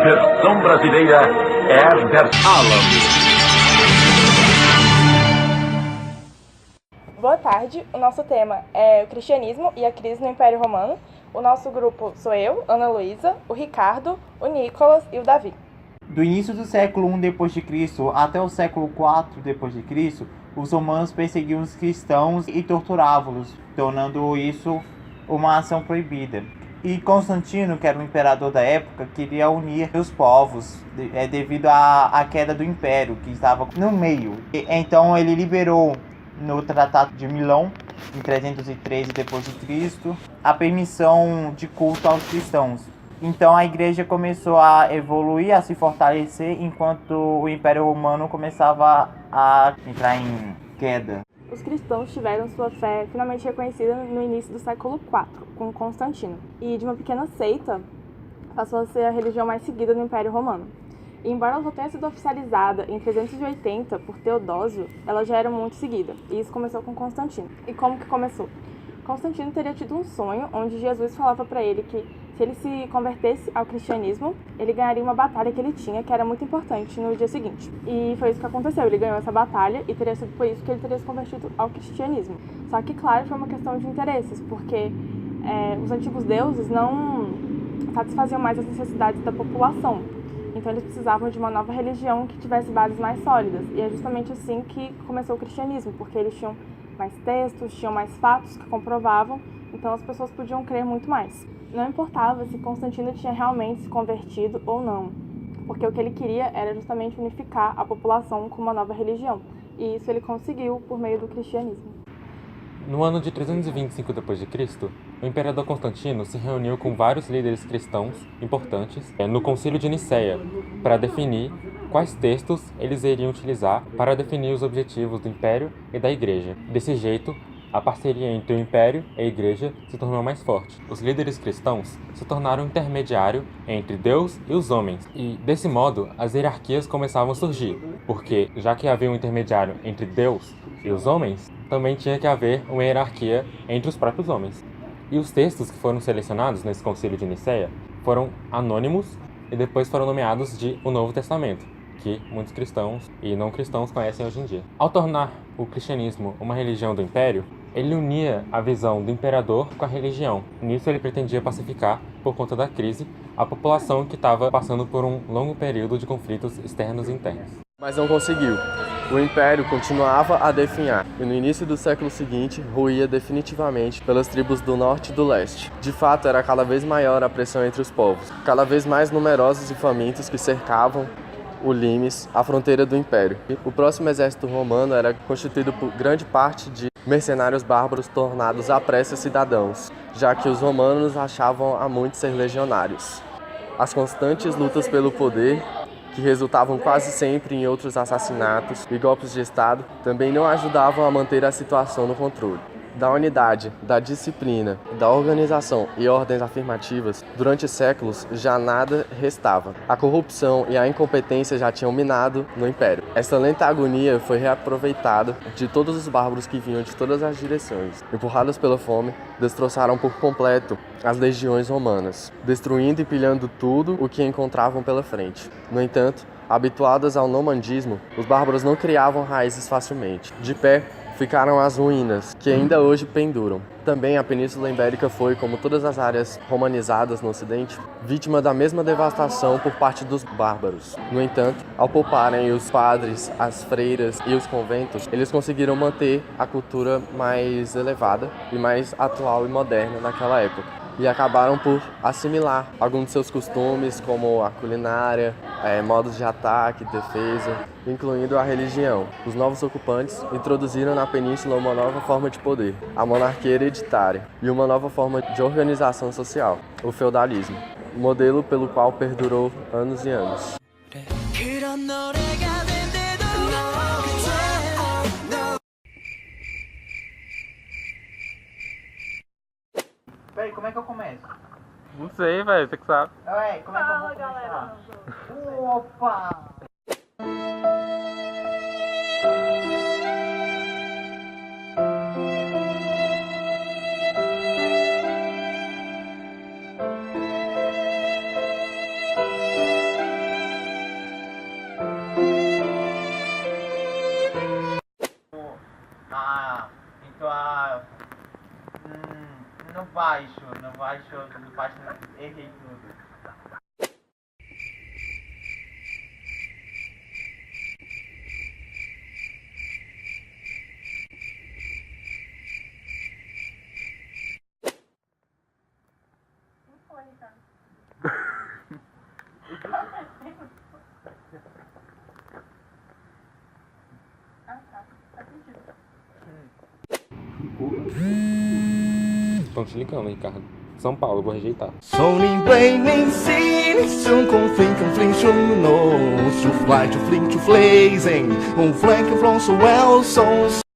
Versão brasileira, Herbert Allan. Boa tarde, o nosso tema é o cristianismo e a crise no Império Romano. O nosso grupo sou eu, Ana Luísa, o Ricardo, o Nicolas e o Davi. Do início do século I d.C. até o século IV d.C., os romanos perseguiam os cristãos e torturavam-los, tornando isso uma ação proibida. E Constantino, que era o imperador da época, queria unir os povos devido à queda do império, que estava no meio. Então ele liberou no Tratado de Milão, em 313 d.C., a permissão de culto aos cristãos. Então a igreja começou a evoluir, a se fortalecer, enquanto o Império Romano começava a entrar em queda. Os cristãos tiveram sua fé finalmente reconhecida no início do século IV, com Constantino. E de uma pequena seita, passou a ser a religião mais seguida no Império Romano. E embora ela só tenha sido oficializada em 380 por Teodósio, ela já era muito seguida. E isso começou com Constantino. E como que começou? Constantino teria tido um sonho onde Jesus falava para ele que se ele se convertesse ao cristianismo, ele ganharia uma batalha que ele tinha, que era muito importante no dia seguinte. E foi isso que aconteceu, ele ganhou essa batalha e teria sido por isso que ele teria se convertido ao cristianismo. Só que, claro, foi uma questão de interesses, porque os antigos deuses não satisfaziam mais as necessidades da população. Então eles precisavam de uma nova religião que tivesse bases mais sólidas. E é justamente assim que começou o cristianismo, porque eles tinham mais textos, tinham mais fatos que comprovavam, então as pessoas podiam crer muito mais. Não importava se Constantino tinha realmente se convertido ou não, porque o que ele queria era justamente unificar a população com uma nova religião, e isso ele conseguiu por meio do cristianismo. No ano de 325 d.C., o imperador Constantino se reuniu com vários líderes cristãos importantes no Concílio de Nicéia para definir quais textos eles iriam utilizar para definir os objetivos do império e da igreja. Desse jeito, a parceria entre o império e a igreja se tornou mais forte. Os líderes cristãos se tornaram intermediário entre Deus e os homens, e desse modo as hierarquias começavam a surgir, porque já que havia um intermediário entre Deus e os homens, também tinha que haver uma hierarquia entre os próprios homens. E os textos que foram selecionados nesse concílio de Nicéia foram anônimos e depois foram nomeados de o Novo Testamento, que muitos cristãos e não cristãos conhecem hoje em dia. Ao tornar o cristianismo uma religião do império, ele unia a visão do imperador com a religião. Nisso ele pretendia pacificar, por conta da crise, a população que estava passando por um longo período de conflitos externos e internos. Mas não conseguiu. O império continuava a definhar e no início do século seguinte ruía definitivamente pelas tribos do norte e do leste. De fato, era cada vez maior a pressão entre os povos, cada vez mais numerosos e famintos que cercavam o limes, a fronteira do império. O próximo exército romano era constituído por grande parte de mercenários bárbaros tornados à pressa cidadãos, já que os romanos achavam a muitos ser legionários. As constantes lutas pelo poder, que resultavam quase sempre em outros assassinatos e golpes de Estado, também não ajudavam a manter a situação no controle. Da unidade, da disciplina, da organização e ordens afirmativas, durante séculos já nada restava. A corrupção e a incompetência já tinham minado no império. Essa lenta agonia foi reaproveitada de todos os bárbaros que vinham de todas as direções. Empurrados pela fome, destroçaram por completo as legiões romanas, destruindo e pilhando tudo o que encontravam pela frente. No entanto, habituados ao nomandismo, os bárbaros não criavam raízes facilmente. De pé, ficaram as ruínas, que ainda hoje penduram. Também a Península Ibérica foi, como todas as áreas romanizadas no Ocidente, vítima da mesma devastação por parte dos bárbaros. No entanto, ao pouparem os padres, as freiras e os conventos, eles conseguiram manter a cultura mais elevada e mais atual e moderna naquela época. E acabaram por assimilar alguns de seus costumes, como a culinária, modos de ataque, defesa, incluindo a religião. Os novos ocupantes introduziram na península uma nova forma de poder, a monarquia hereditária, e uma nova forma de organização social, o feudalismo, modelo pelo qual perdurou anos e anos. Peraí, como é que eu começo? Não sei, velho, você que sabe. Ué, como é que eu vou começar? Opa! baixo, errei tudo. Estão te ligando, Ricardo. São Paulo, eu vou rejeitar. 从你为你心上空飛咁 fling 上 no， to fly to fling to flazing， on flank from so well so